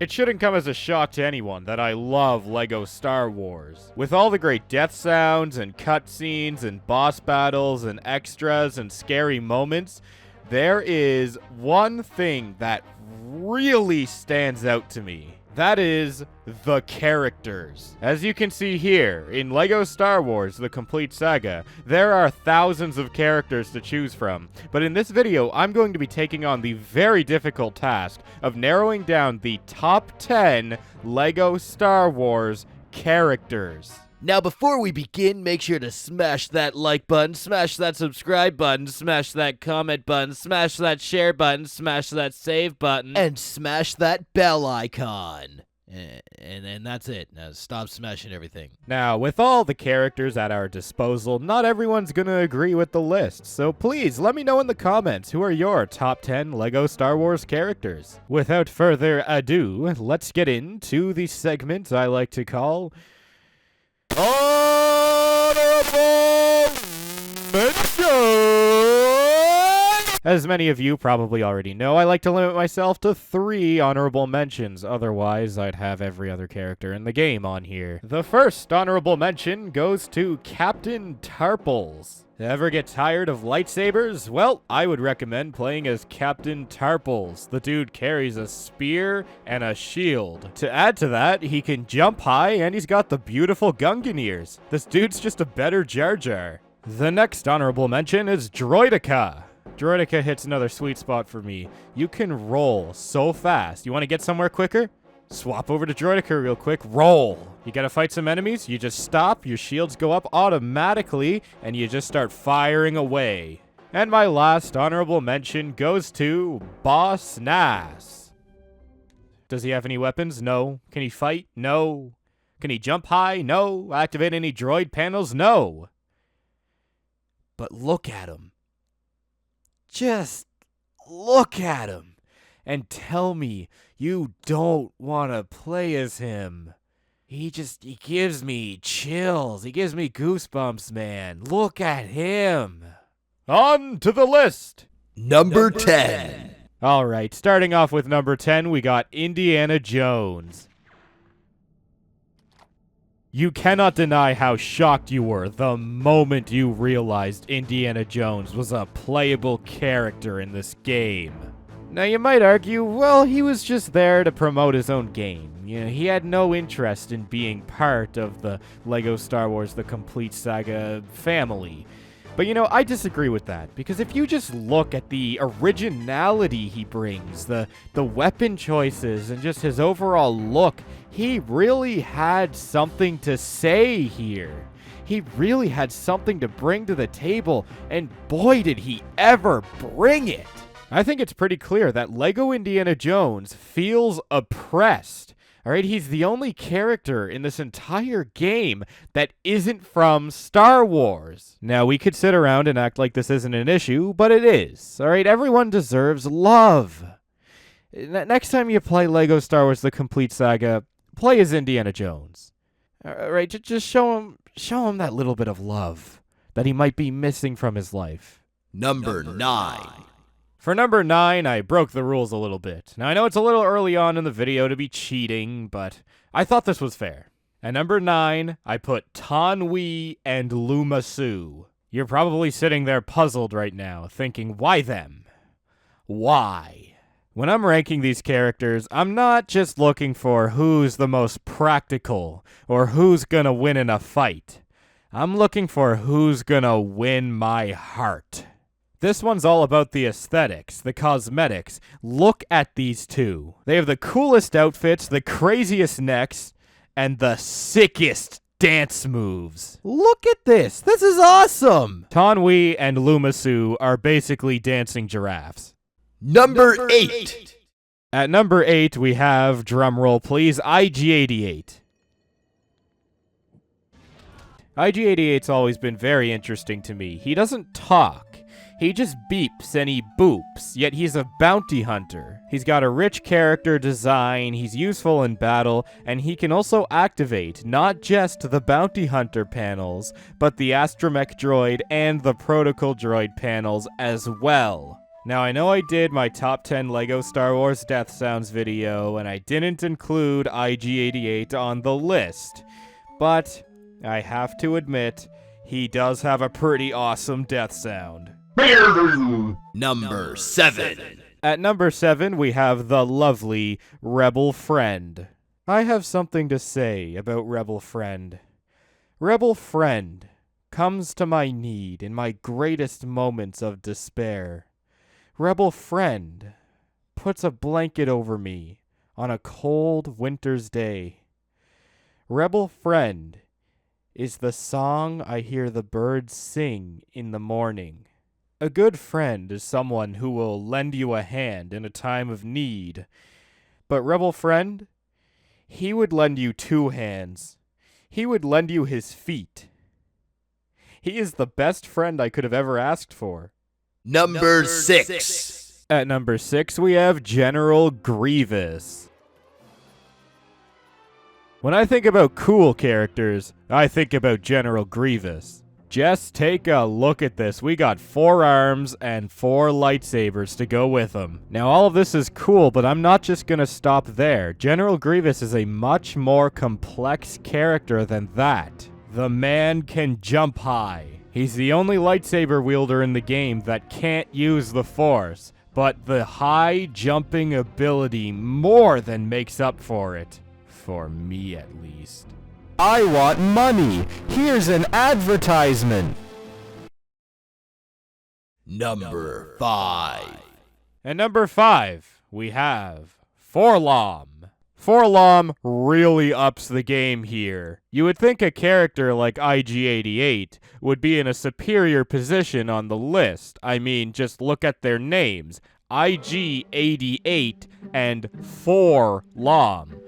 It shouldn't come as a shock to anyone that I love LEGO Star Wars. With all the great death sounds and cutscenes and boss battles and extras and scary moments, there is one thing that really stands out to me. That is the characters. As you can see here, in LEGO Star Wars: The Complete Saga, there are thousands of characters to choose from. But in this video, I'm going to be taking on the very difficult task of narrowing down the top 10 LEGO Star Wars characters. Now, before we begin, make sure to smash that like button, smash that subscribe button, smash that comment button, smash that share button, smash that save button, and smash that bell icon. And that's it. Now, stop smashing everything. Now, with all the characters at our disposal, not everyone's gonna agree with the list, so please let me know in the comments who are your top 10 LEGO Star Wars characters. Without further ado, let's get into the segment I like to call Honorable Mention! As many of you probably already know, I like to limit myself to 3 honorable mentions, otherwise I'd have every other character in the game on here. The first honorable mention goes to Captain Tarples. Ever get tired of lightsabers? Well, I would recommend playing as Captain Tarples. The dude carries a spear and a shield. To add to that, he can jump high and he's got the beautiful Gungan ears. This dude's just a better Jar Jar. The next honorable mention is Droideka. Droideka hits another sweet spot for me. You can roll so fast. You want to get somewhere quicker? Swap over to Droideka real quick. Roll. You gotta fight some enemies, you just stop, your shields go up automatically, and you just start firing away. And my last honorable mention goes to Boss Nass. Does he have any weapons? No. Can he fight? No. Can he jump high? No. Activate any droid panels? No. But look at him. Just look at him. And tell me you don't want to play as him. He gives me chills. He gives me goosebumps, man. Look at him. On to the list. Number 10. All right, starting off with number 10, we got Indiana Jones. You cannot deny how shocked you were the moment you realized Indiana Jones was a playable character in this game. Now, you might argue, well, he was just there to promote his own game. You know, he had no interest in being part of the LEGO Star Wars: The Complete Saga family. But, you know, I disagree with that, because if you just look at the originality he brings, the weapon choices, and just his overall look, he really had something to say here. He really had something to bring to the table, and boy, did he ever bring it! I think it's pretty clear that LEGO Indiana Jones feels oppressed. Alright, he's the only character in this entire game that isn't from Star Wars. Now, we could sit around and act like this isn't an issue, but it is. Alright, everyone deserves love. Next time you play LEGO Star Wars: The Complete Saga, play as Indiana Jones. Alright, just show him that little bit of love that he might be missing from his life. Number 9. For number 9, I broke the rules a little bit. Now, I know it's a little early on in the video to be cheating, but I thought this was fair. At number 9, I put Taun We and Luma Su. You're probably sitting there puzzled right now, thinking, why them? Why? When I'm ranking these characters, I'm not just looking for who's the most practical or who's gonna win in a fight. I'm looking for who's gonna win my heart. This one's all about the aesthetics, the cosmetics. Look at these two. They have the coolest outfits, the craziest necks, and the sickest dance moves. Look at this. This is awesome. Taun We and Luma Su are basically dancing giraffes. Number 8. At number 8, we have, drumroll please, IG-88. IG-88's always been very interesting to me. He doesn't talk. He just beeps and he boops, yet he's a bounty hunter. He's got a rich character design, he's useful in battle, and he can also activate not just the bounty hunter panels, but the astromech droid and the protocol droid panels as well. Now, I know I did my top 10 LEGO Star Wars Death Sounds video, and I didn't include IG-88 on the list, but I have to admit, he does have a pretty awesome death sound. Number 7. At number 7, we have the lovely Rebel Friend. I have something to say about Rebel Friend. Rebel Friend comes to my need in my greatest moments of despair. Rebel Friend puts a blanket over me on a cold winter's day. Rebel Friend is the song I hear the birds sing in the morning. A good friend is someone who will lend you a hand in a time of need. But Rebel Friend, he would lend you 2 hands. He would lend you his feet. He is the best friend I could have ever asked for. Number 6. At number 6, we have General Grievous. When I think about cool characters, I think about General Grievous. Just take a look at this. We got 4 arms and 4 lightsabers to go with them. Now, all of this is cool, but I'm not just gonna stop there. General Grievous is a much more complex character than that. The man can jump high. He's the only lightsaber wielder in the game that can't use the Force, but the high jumping ability more than makes up for it. For me, at least. I want money. Here's an advertisement. Number 5. At number 5, we have Forlom. Forlom really ups the game here. You would think a character like IG-88 would be in a superior position on the list. I mean, just look at their names. IG-88 and Forlom.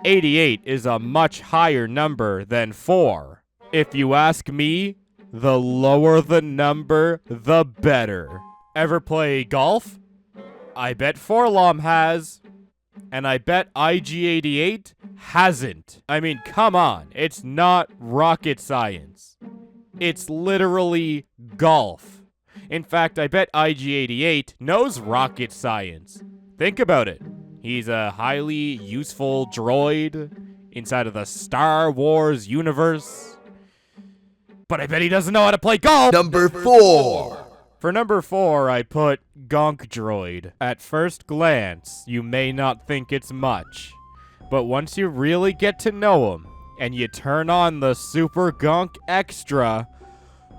88 is a much higher number than 4. If you ask me, the lower the number, the better. Ever play golf? I bet Forlom has. And I bet IG-88 hasn't. I mean, come on. It's not rocket science. It's literally golf. In fact, I bet IG-88 knows rocket science. Think about it. He's a highly useful droid inside of the Star Wars universe. But I bet he doesn't know how to play golf. Number 4. For number 4, I put Gonk Droid. At first glance, you may not think it's much. But once you really get to know him, and you turn on the Super Gonk Extra,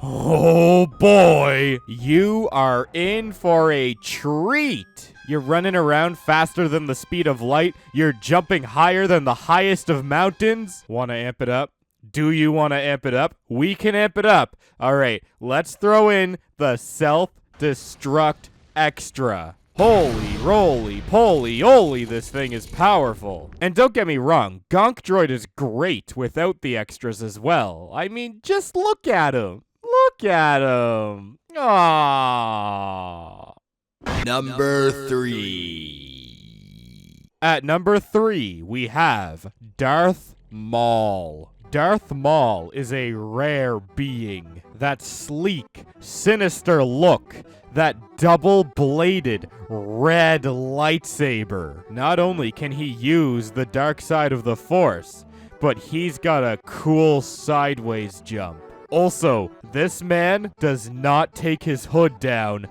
oh boy, you are in for a treat. You're running around faster than the speed of light. You're jumping higher than the highest of mountains. Want to amp it up? Do you want to amp it up? We can amp it up. All right, let's throw in the self-destruct extra. Holy roly poly oly, this thing is powerful. And don't get me wrong, Gonk Droid is great without the extras as well. I mean, just look at him. Look at him. Aww. Number 3. At number 3, we have Darth Maul. Darth Maul is a rare being. That sleek, sinister look, that double-bladed red lightsaber. Not only can he use the dark side of the Force, but he's got a cool sideways jump. Also, this man does not take his hood down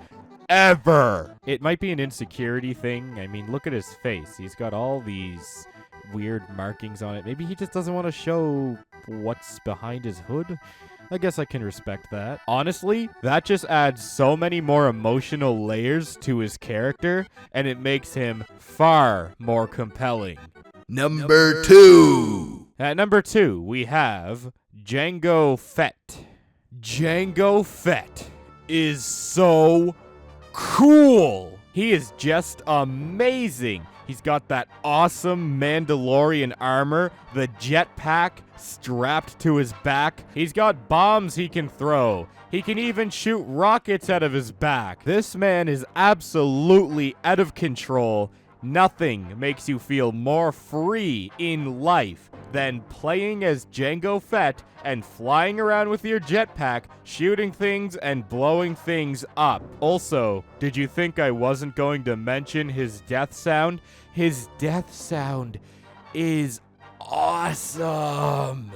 ever. It might be an insecurity thing. I mean, look at his face. He's got all these weird markings on it. Maybe he just doesn't want to show what's behind his hood. I guess I can respect that. Honestly, that just adds so many more emotional layers to his character, and it makes him far more compelling. Number 2. At number 2, we have Jango Fett. Jango Fett is so cool. He is just amazing. He's got that awesome Mandalorian armor, the jetpack strapped to his back. He's got bombs he can throw. He can even shoot rockets out of his back. This man is absolutely out of control. Nothing makes you feel more free in life than playing as Jango Fett and flying around with your jetpack, shooting things and blowing things up. Also, did you think I wasn't going to mention his death sound? His death sound is awesome.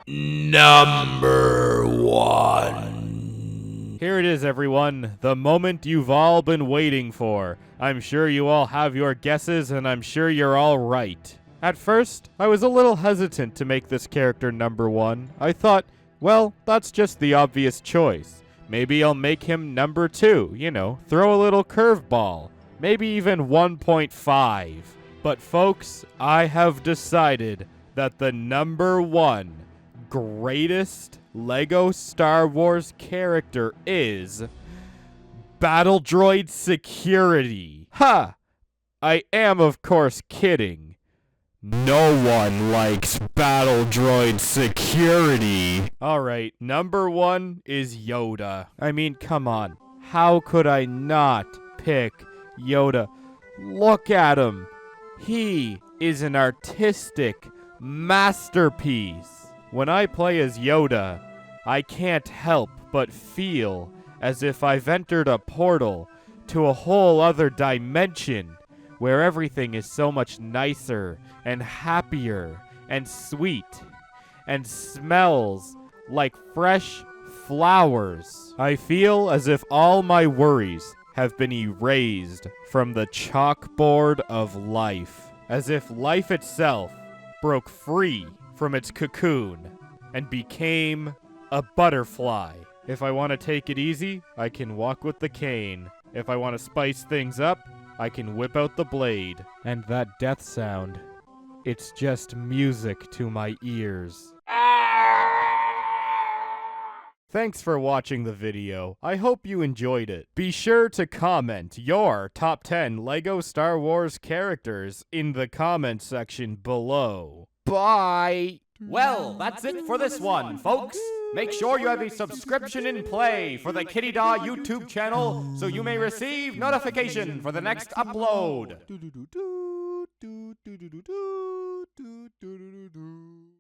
Number 1. Here it is, everyone. The moment you've all been waiting for. I'm sure you all have your guesses, and I'm sure you're all right. At first, I was a little hesitant to make this character number 1. I thought, well, that's just the obvious choice. Maybe I'll make him number 2, you know, throw a little curveball. Maybe even 1.5. But folks, I have decided that the number 1 greatest Lego Star Wars character is Battle Droid Security. Ha! I am, of course, kidding. No one likes Battle Droid Security. Alright, number 1 is Yoda. I mean, come on. How could I not pick Yoda? Look at him. He is an artistic masterpiece. When I play as Yoda, I can't help but feel as if I've entered a portal to a whole other dimension where everything is so much nicer and happier and sweet and smells like fresh flowers. I feel as if all my worries have been erased from the chalkboard of life, as if life itself broke free from its cocoon and became a butterfly. If I want to take it easy, I can walk with the cane. If I want to spice things up, I can whip out the blade. And that death sound, it's just music to my ears. Thanks for watching the video. I hope you enjoyed it. Be sure to comment your top 10 LEGO Star Wars characters in the comment section below. Bye! Well, that's it for this one, folks. Make sure you have a subscription in play for the Kitty Daw YouTube channel so you may receive notification for the next upload.